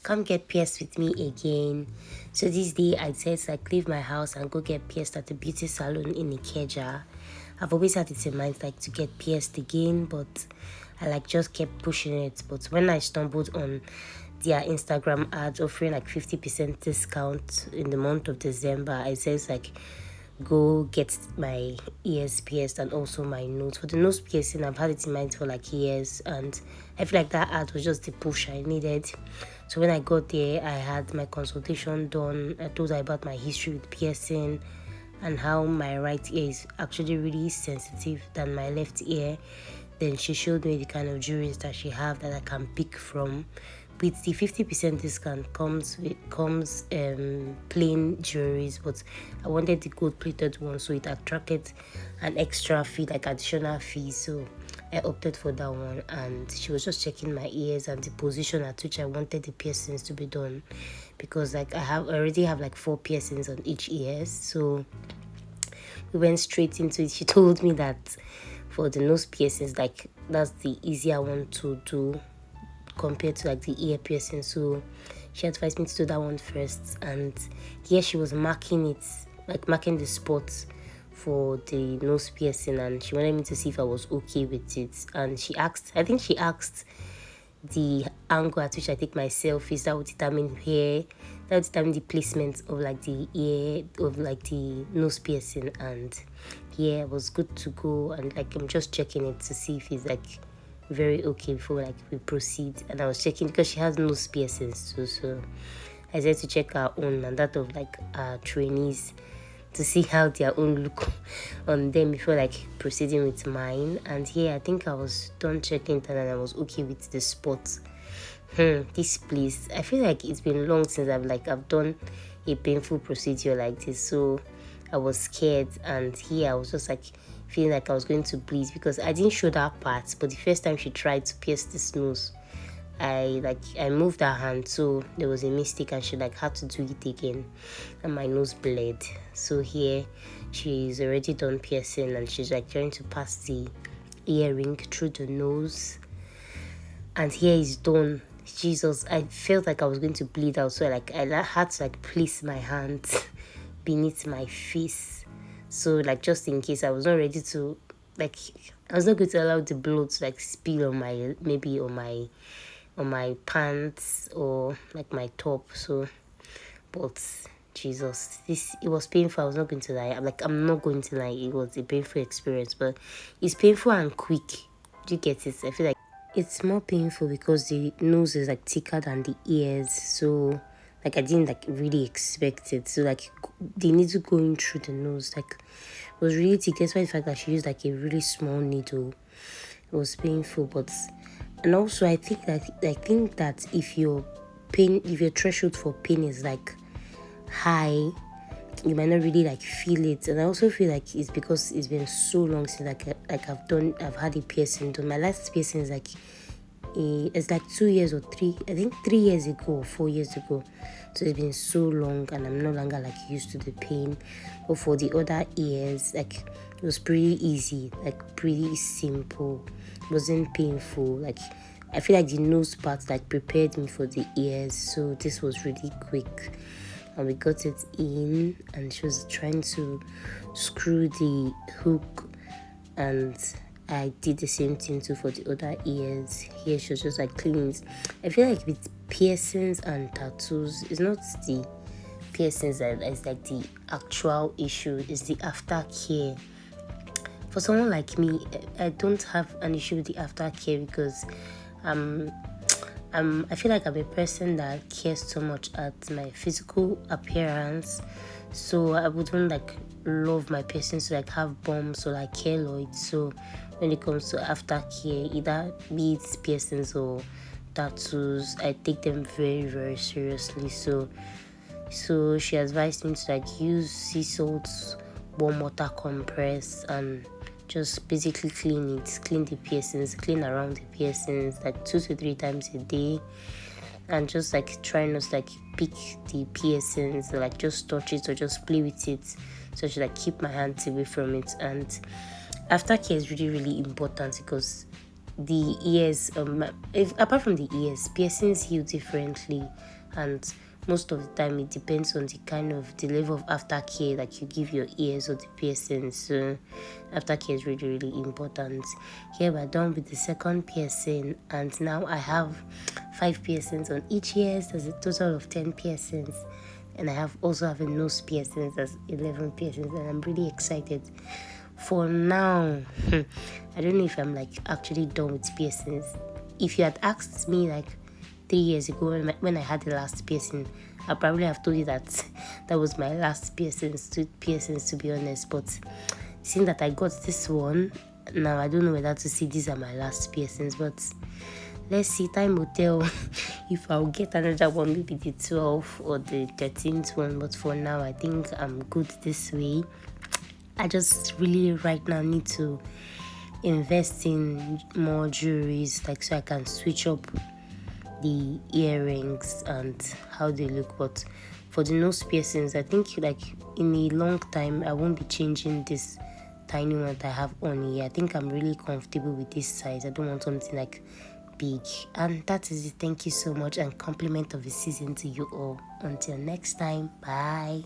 come get pierced with me again. So this day I decided to like leave my house and go get pierced at the beauty salon in Ikeja. I've always had it in mind like to get pierced again, but I like just kept pushing it. But when I stumbled on their Instagram ads offering like 50% discount in the month of December, I said like go get my ears pierced and also my nose. For the nose piercing, I've had it in mind for like years, and I feel like that ad was just the push I needed. So when I got there, I had my consultation done. I told her about my history with piercing and how my right ear is actually really sensitive than my left ear. Then she showed me the kind of jewelries that she have that I can pick from. With the 50% discount comes plain jewelries, but I wanted the gold plated one, so it attracted an extra fee, like additional fee. So I opted for that one, and she was just checking my ears and the position at which I wanted the piercings to be done, because like I already have like 4 piercings on each ear. So we went straight into it. She told me that for the nose piercings, like that's the easier one to do compared to like the ear piercing. So she advised me to do that one first, and here she was marking it, like marking the spots for the nose piercing, and she wanted me to see if I was okay with it. And I think she asked the angle at which I take my selfies. That would determine the placement of like the ear, of like the nose piercing. And yeah, it was good to go, and like I'm just checking it to see if it's like very okay before like we proceed. And I was checking because she has nose piercings too, so I said to check our own and that of like our trainees to see how their own look on them before like proceeding with mine. And yeah, I think I was done checking it and I was okay with the spot. This place, I feel like it's been long since I've done a painful procedure like this, so I was scared. And here I was just like feeling like I was going to bleed because I didn't show that part. But the first time she tried to pierce this nose, I moved her hand, so there was a mistake and she like had to do it again, and my nose bled. So here she's already done piercing and she's like trying to pass the earring through the nose, and here is done. Jesus, I felt like I was going to bleed out, so I had to like place my hand beneath my face, so like just in case I was not ready to like, I was not going to allow the blood to like spill on my pants or like my top. So but Jesus, it was painful. I was not going to lie. I'm not going to lie, it was a painful experience, but it's painful and quick. Do you get it? I feel like it's more painful because the nose is like thicker than the ears, so like I didn't like really expect it. So like the needle going through the nose like was really thick. That's why the fact that she used like a really small needle, it was painful. But and also I think that if your threshold for pain is like high, you might not really like feel it. And I also feel like it's because it's been so long since I've had a piercing done. My last piercing is like it's like 2 years or 3, I think 3 years ago or 4 years ago. So it's been so long and I'm no longer like used to the pain. But for the other ears, like it was pretty easy, like pretty simple. It wasn't painful. Like I feel like the nose part like prepared me for the ears, so this was really quick. And we got it in, and she was trying to screw the hook, and I did the same thing too for the other ears. Here she was just like cleaning it. I feel like with piercings and tattoos, it's not the piercings that is like the actual issue, it's the aftercare. For someone like me, I don't have an issue with the aftercare because I feel like I'm a person that cares so much at my physical appearance, so I wouldn't like love my piercings to like have bumps or like keloids. So when it comes to aftercare, either be it piercings or tattoos, I take them very very seriously. So she advised me to like use sea salt, warm water compress, and just basically clean the piercings, clean around the piercings like 2 to 3 times a day, and just like try not to like pick the piercings or like just touch it or just play with it. So I should like keep my hands away from it. And aftercare is really really important because the ears, apart from the ears, piercings heal differently, and most of the time it depends on the kind of the level of aftercare that you give your ears or the piercings. So aftercare is really really important. Here we're done with the second piercing, and now I have 5 piercings on each ear. So there's a total of 10 piercings, and I also have a nose piercings. That's 11 piercings, and I'm really excited. For now, I don't know if I'm like actually done with piercings. If you had asked me like 3 years ago when I had the last piercing, I probably have told you that that was my last piercings, to be honest. But seeing that I got this one, now I don't know whether to see these are my last piercings. But let's see, time will tell if I'll get another one, maybe the 12th or the 13th one. But for now, I think I'm good this way. I just really right now need to invest in more jewelries, like so I can switch up the earrings and how they look. But for the nose piercings, I think like in a long time I won't be changing this tiny one that I have on here. I think I'm really comfortable with this size. I don't want something like big. And that is it. Thank you so much, and compliment of the season to you all. Until next time, bye.